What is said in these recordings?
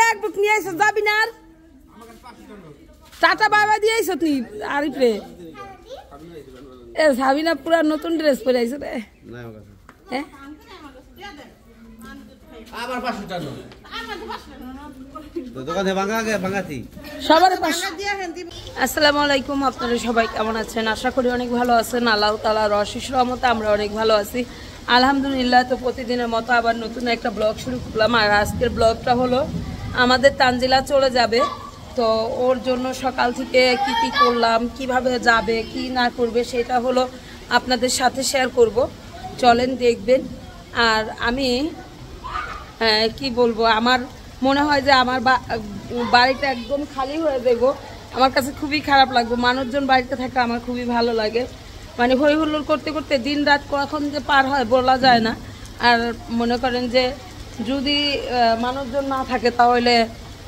Bag book নিয়ে আইছ যাবি না আর টাটা বাবা দিয়ে আইছ তুই আরিফ রে এ সাবিনা পুরা নতুন ড্রেস পরে আইছ রে হ্যাঁ আমার 500 টাকা তো দোকানে ভাঙাতি সবার আসসালামু আলাইকুম আপনারা সবাই কেমন আছেন আশা করি অনেক ভালো আছেন আল্লাহ তাআলার অশেষ রহমতে আমরা অনেক ভালো আছি আলহামদুলিল্লাহ তো প্রতিদিনের মতো আবার নতুন একটা ব্লগ শুরু করলাম আর আজকের ব্লগটা হলো আমাদের তানজিলা চলে যাবে তো ওর জন্য সকাল থেকে কি কি করলাম কিভাবে যাবে কি না করবে সেটা হলো আপনাদের সাথে শেয়ার করব চলেন দেখবেন আর আমি কি বলবো আমার মনে হয় যে আমার বাড়িটা একদম খালি হয়ে যাব আমার কাছে খুবই খারাপ লাগবে মানুষজন বাড়িতে থাকলে আমার খুবই ভালো লাগে মানে হই হুল্লোড় করতে করতে দিন রাত কখন যে পার হয় বলা যায় না আর মনে করেন যে যদি মানুষজন না থাকে তাহলে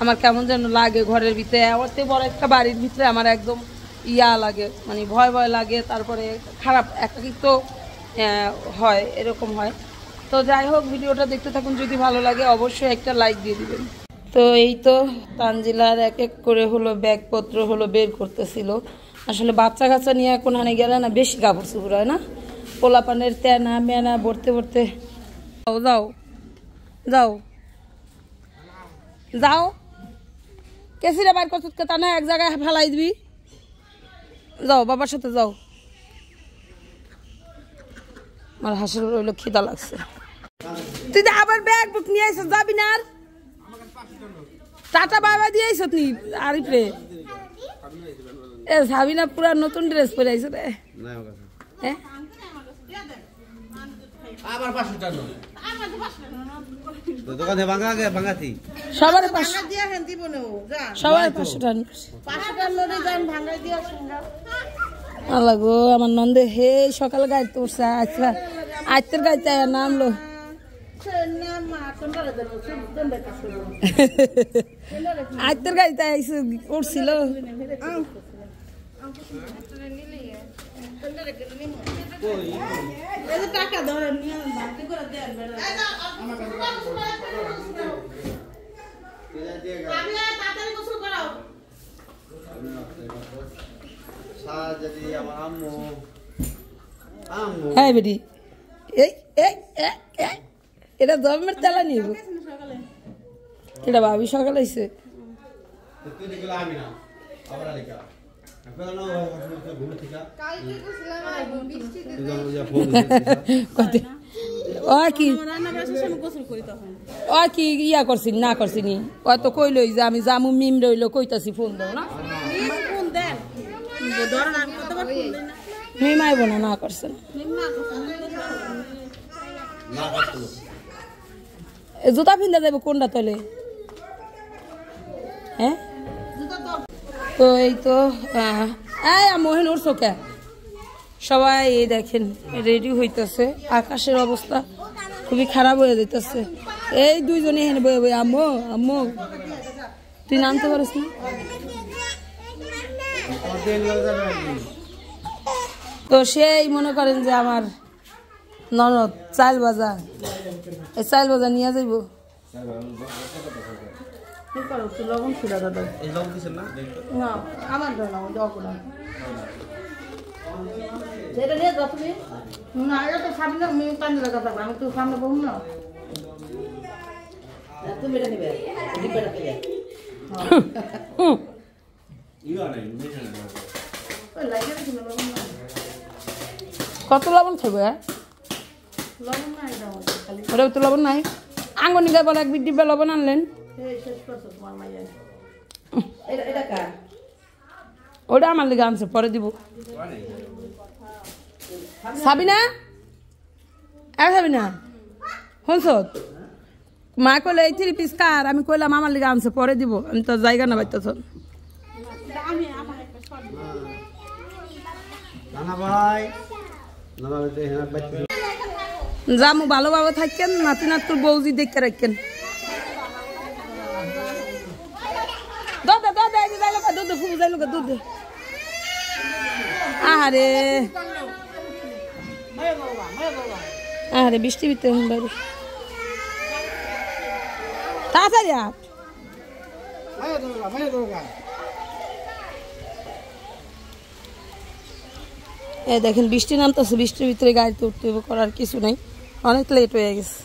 আমার কেমন যেন লাগে ঘরের ভিতরে অত বড় একটা বাড়ির ভিতরে আমার একদম ইয়া লাগে মানে ভয় ভয় লাগে তারপরে খারাপ একাকিত্ব হয় এরকম হয় তো যাই হোক ভিডিওটা দেখতে থাকুন যদি ভালো লাগে অবশ্যই একটা লাইক দিয়ে দিবেন তো এই তো তানজিলার এক এক করে হলো ব্যাগপত্র হলো বের করতেছিল আসলে বাচ্চা কাচ্চা নিয়ে এখন হানে গেলে না বেশি কাপড় চুপড় হয় না পোলাপানের তেনা মেনা ভরতে ভরতে যাও যাও যাও কেসিরা বাইর করছত কে তা না এক জায়গায় ফেলাই দিবি যাও বাবার সাথে যাও আমার হাসির রইল খিদা লাগছে তুই তো আবার ব্যাগ বুক নিয়ে আইছ যাবি না আর টাটা বাবা দিয়ে আইছ তুই আরিফ রে এ সাবিনা পুরা নতুন ড্রেস পরে আইছ রে হ্যাঁ আমার 500 টাকা তো দোকানে ভাঙাতি সবার 500 দিয়া হেন দিব না যা সবার 500 টাকা 500 টাকা লড়ে যান ভাঙাই দিয়া শুনরা আল্লাহ গো আমার নন্দে হে সকাল গাইতে উঠছে আচ্ছা আজকের গাইতে নামলো আজকের গাইতে উঠছিল টাকা ধরেন হ্যাঁ বেটি এই এটা জমের তেলা নিব এটা ভাবি সকাল আইছে কি ইয়া করছি না করছি নি অত কইলই যে আমি জামু মিম রইল কইতাছি ফোন দাও না মিম আইব না করছে জুতা পিন্ধা যাবে কোনটা তলে হ্যাঁ তো এই তো মোহেন উঠছো কে সবাই এই দেখেন রেডি হইতেছে আকাশের অবস্থা খুবই খারাপ হয়ে যাইতেছে এই দুইজনে হেন বয়ে বয়ে আম্মু আম্মু তুই নামতে পারিস না তো সেই মনে করেন যে আমার ননদ চাল বাজা এই চাল বাজা নিয়ে যাইব লবণ ছিল দাদা না আমার সেটা নিয়ে যাও তুমি না এটা তো সামনে পানি লাগা থাকবে আমি তো সামনে বলুন না তুমি এটা নিবে কত লবণ খাবে লবণ নাই দাও খালি ওটা তো লবণ নাই আঙ্গনি গায়ে বলে এক ডিব্বা লবণ আনলেন ওটা আমার লিগে আনছে পরে দিব সাবিনা সাবিনা শুনছ মা কইলে এই 3 পিস কার আমি কইলাম আমার লিগে আনছে পরে দিব আমি তো জায়গা না পাইতেছ জামু ভালোভাবে থাকেন নাতি নাতুর বৌজি দেখতে রাখেন দুধ ফুল যাইল দুধ আরে আরে বৃষ্টি ভিতরে বাইরে তাড়াতাড়ি আট এই দেখেন বৃষ্টি নামতেছে, বৃষ্টির ভিতরে গাড়িতে উঠতে হবে, করার কিছু নাই, অনেক লেট হয়ে গেছে।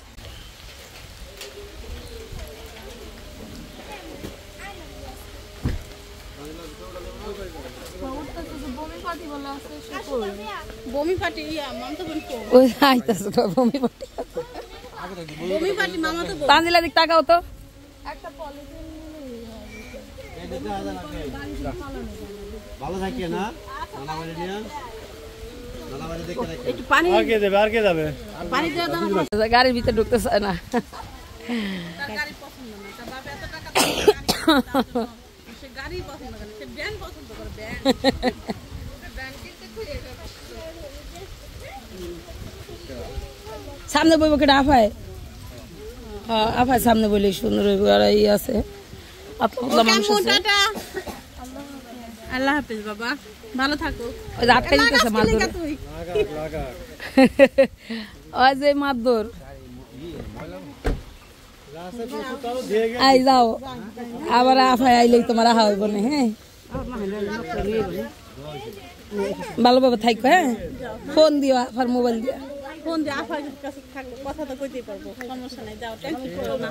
বমি পাটি মামা তো ওই আইতাছে তো বমি পাটি। বমি পাটি মামা তো তানজিলা দিক তাকাও তো। ভালো থাকিয়ে না নানাবাড়ি নিয়ে নানাবাড়ি দেখে রাখি। একটু পানি আর কে যাবে, আর কে যাবে? পানি দেওয়া দাও। গাড়ির ভিতরে ঢুকতে চায় না। গাড়ি পছন্দ না, তার বাবা এত টাকা দিয়ে সে গাড়ি পছন্দ করে, সে ব্যান পছন্দ করে, ব্যান ব্যান কিনতে খুঁজে সামনে বইব কেটে আফায়, হ্যাঁ আফায় সামনে বইলে সুন্দর হইব। আর এই আছে পাতলা মানুষ আছে। আল্লাহ হাফেজ বাবা, ভালো থাকো। ওই যে আটকা দিতেছে মাদুর, ওই যে মাদুর। আই যাও আবার আফায় আইলেই তোমার আহা হইব না। হ্যাঁ ভালোভাবে থাকো। হ্যাঁ ফোন দিও, আফার মোবাইল দিয়া ফোন দিয়ে আফার কাছে থাকলে কথা তো কইতেই পারবো, সমস্যা নাই, যাও টেনশন করো না।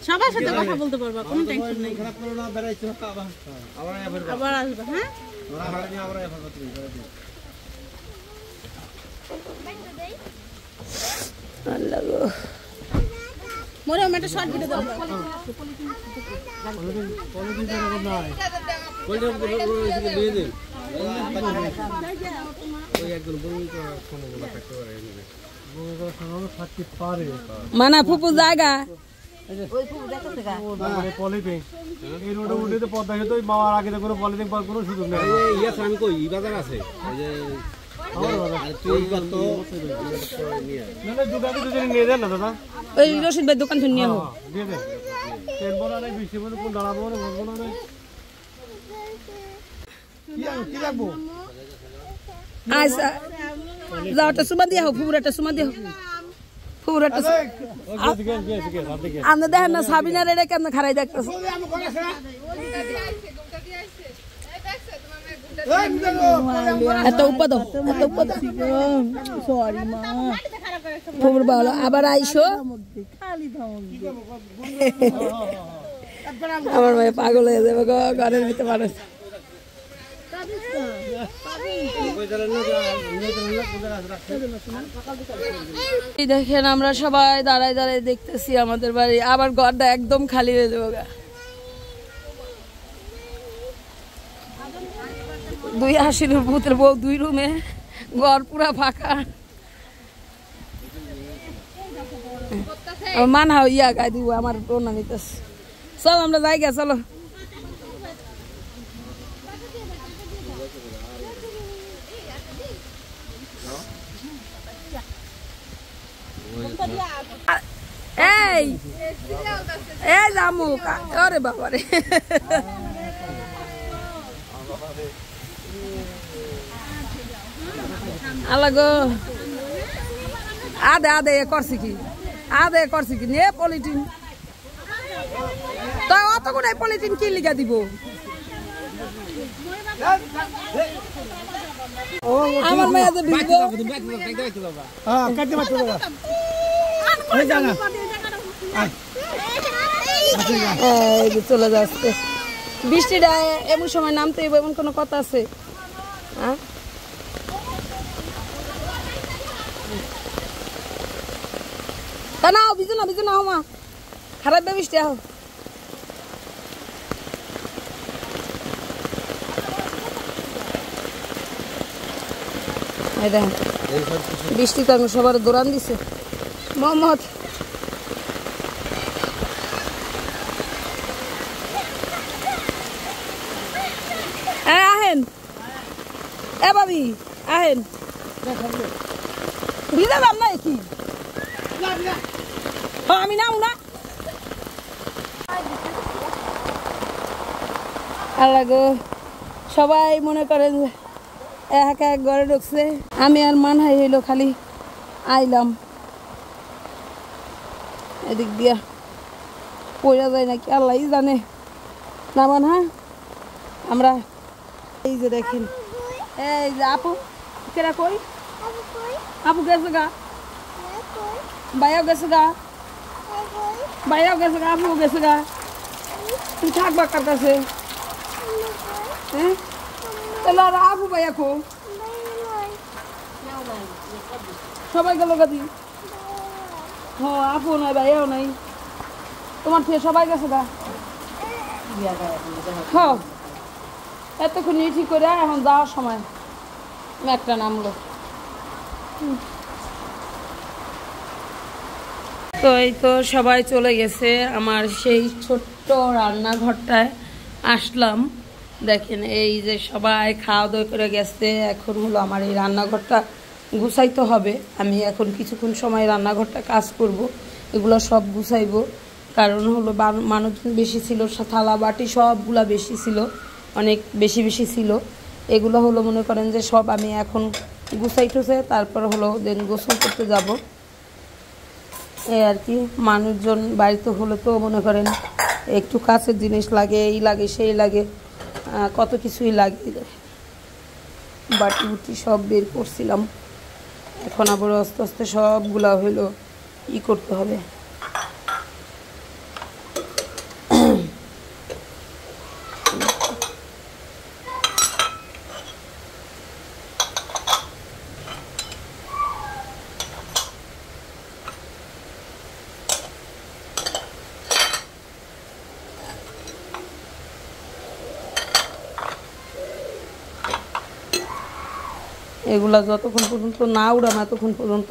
সবার সাথে কথা বলতে পারবা, কোনো টেনশন নেই। খারাপ করো না, বেড়াইছো আবার আবার আসবে। হ্যাঁ ওরা হারে নিয়ে আবার এফার করতে আল্লাহ গো। মোরে আমি একটা শর্ট ভিডিও দাও। দিয়ে দিন। ওই একজন বমি করার সম্ভাবনা থাকতে পারে। বমি করার সম্ভাবনা থাকতে পারে। মানা ফুপু জায়গা পলিথিন এই রোডে উঠে তো পদ্মা খেতে মামার আগে তো কোনো পলিথিন পাওয়ার কোনো সুযোগ নেই। ইয়ে আমি কই ই বাজার আছে ওই যে তুই কত না দোকানে দুজনে নিয়ে যান না দাদা, ওই রশিদ ভাই দোকান থেকে নিয়ে হোক। দিয়ে দেন। তেল বলা নেই, বৃষ্টি মধ্যে কোন দাঁড়াবো না, বলবো না। কি রাখবো? আচ্ছা যাও একটা সুমা দিয়ে হোক, ফুপুর একটা সুমা দিয়ে হোক, ফুপুর একটা। আপনি দেখেন না সাবিনার এটা কেমন খারাই দেখতেছে। এত উপাদান এত উপাদান সরি মা ফুপুর ভালো আবার আইসো। আমার ভাই পাগল হয়ে যাবে গো, ঘরের ভিতরে মানুষ। দেখেন আমরা সবাই দাঁড়ায় দাঁড়ায় দেখতেছি আমাদের বাড়ি, আবার ঘরটা একদম খালি হয়ে যাবে। 280 ভূতের বউ 2 রুমে, ঘর পুরা ফাঁকা। মানা ইয়া গায়ে দিব আমার ওনা নিতেছে। চল আমরা যাই গে, চলো। এই এই জামু আরে বাবা রে, আল্লাহ গো। আদে আদে করছি কি, আদে করছি কি নে পলিথিন তো অত কোন পলিথিন কি লিখা দিব। আমার মেয়ে যে ভিজবো চলে যাচ্ছে। বৃষ্টিটা এমন সময় নামতে হইব এমন কোনো কথা আছে? হ্যাঁ তা না ভিজু না, ভিজু না মা, খারাপ বৃষ্টি আহ। দেখেন বৃষ্টি তো সবার দৌড়ান দিছে। মোহাম্মদ আহেন, এ ভাবি আহেন, ভিজা যাম না কি আমি নাও না। আল্লাহ গো, সবাই মনে করেন এক এক ঘরে ঢুকছে, আমি আর মানহাই হইলো খালি আইলাম এদিক দিয়া। পড়া যায় নাকি আল্লাহই জানে। নামান হ্যাঁ আমরা এই যে দেখেন এই যে আপু কেরা কই আপু গেছে গা ভাইয়াও গেছে গা ভাইয়াও গেছে গা আপুও গেছে গা তুই থাকবা কার কাছে হ্যাঁ তাহলে আর আপু ভাইয়া কো সবাই গেল গাদি হ্যাঁ আপু নাই ভাইয়াও নাই তোমার থেকে সবাই গেছে গা হ্যাঁ এতক্ষণ ঠিক করে এখন যাওয়ার সময় একটা নামলো। তো এই তো সবাই চলে গেছে আমার সেই ছোট্ট রান্নাঘরটায় আসলাম। দেখেন এই যে সবাই খাওয়া দাওয়া করে গেছে, এখন হলো আমার এই রান্নাঘরটা গুছাইতে হবে। আমি এখন কিছুক্ষণ সময় রান্নাঘরটা কাজ করব, এগুলো সব গুছাইবো। কারণ হলো মানুষজন বেশি ছিল, থালা বাটি সবগুলা বেশি ছিল, অনেক বেশি বেশি ছিল। এগুলো হলো মনে করেন যে সব আমি এখন গুছাইতেছে, তারপর হলো দেন গোসল করতে যাব। এই আর কি, মানুষজন বাড়িতে হলো তো মনে করেন একটু কাছের জিনিস লাগে, এই লাগে সেই লাগে, কত কিছুই লাগে। বাটি বুটি সব বের করছিলাম, এখন আবার আস্তে আস্তে সবগুলা হলো করতে হবে। এগুলা যতক্ষণ পর্যন্ত না উড়ানো ততক্ষণ পর্যন্ত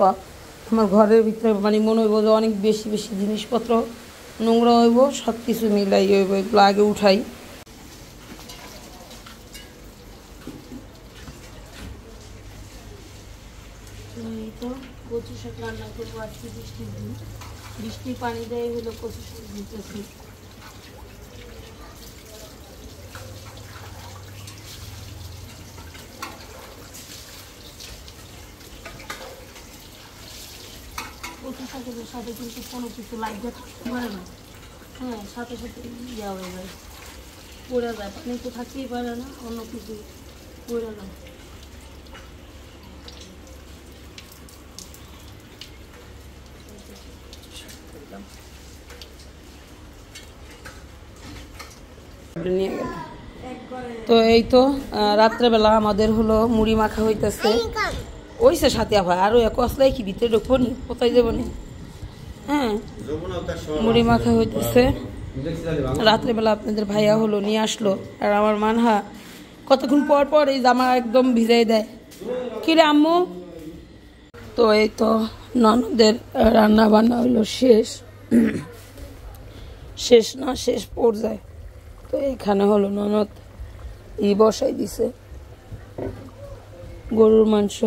আমার ঘরের ভিতরে মানে মনে হইব যে অনেক বেশি বেশি জিনিসপত্র নোংরা হইব, সব কিছু মিলাই হইব। এগুলো আগে উঠাই। তো কচু শাক রান্না করবো আজকে বৃষ্টির দিন, বৃষ্টির পানি দেয় হলো কচু শাক দিতেছি। কচু শাকের সাথে কিন্তু কোনো কিছু লাগবে পারে না, হ্যাঁ সাথে সাথে ইয়া হয়ে যায়, পড়ে যায়। পানি তো থাকতেই পারে না, অন্য কিছু পড়ে যায়। নিয়ে গেল। তো এই তো রাত্রেবেলা আমাদের হলো মুড়ি মাখা হইতেছে। ওইসে সাথে আবার আরো কসলাই কি ভিতরে ঢুকবো নি, কোথায় যাবো নি। হ্যাঁ মুড়ি মাখা হইতেছে রাত্রেবেলা। আপনাদের ভাইয়া হলো নিয়ে আসলো, আর আমার মানহা কতক্ষণ পর পর এই জামা একদম ভিজাই দেয়। কিরে আম্মু? তো এই তো ননদের রান্না বান্না হলো শেষ, শেষ না শেষ পর্যায়ে। তো এখানে হলো ননদ বসাই দিছে গরুর মাংস।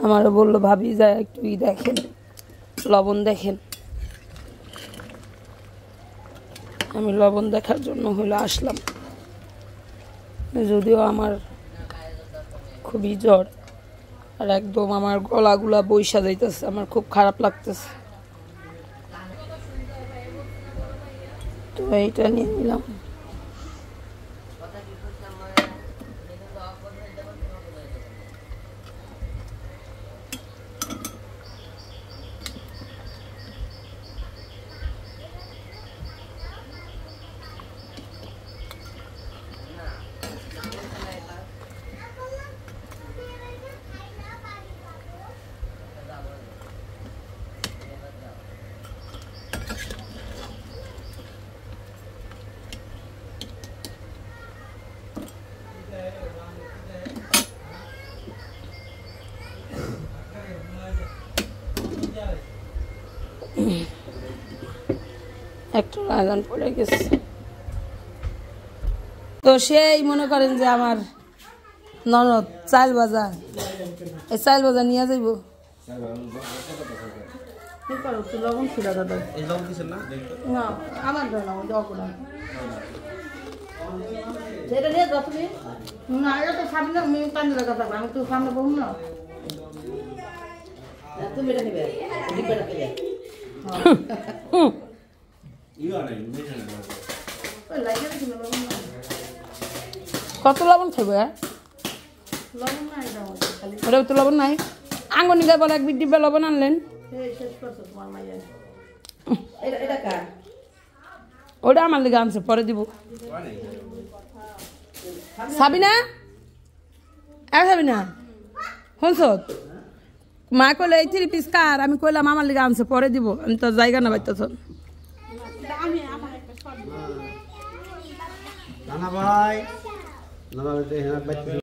আমারও বললো ভাবি যায় একটু দেখেন, লবণ দেখেন। আমি লবণ দেখার জন্য হলো আসলাম, যদিও আমার খুবই জ্বর আর একদম আমার গলাগুলা বইসা যাইতেছে, আমার খুব খারাপ লাগতেছে। তো এইটা নিয়ে নিলাম। একটু আজান পড়ে গেছে। তো সেই মনে করেন যে আমার ননদ চাল ভাজা, এই চাল ভাজা নিয়ে যাইব। লবণ ছিল দাদা না আমার সেটা নিয়ে যাও তুমি। না এটা তো সামনে আমি টান লাগা থাকবো, আমি তো সামনে বলুন না তুমি এটা নিবে। কত লবণ খাইব ওটা তো লবণ নাই আঙ্গনি গায়ে বলে এক ডিব্বা লবণ আনলেন ওটা আমার লিগে আনছে পরে দিব সাবিনা সাবিনা শুনছ মা কইলে এই 3 পিস কার আমি কইলাম আমার লিগে আনছে পরে দিব আমি তো জায়গা না পাইতেছ নানা ভাই নানা ভাই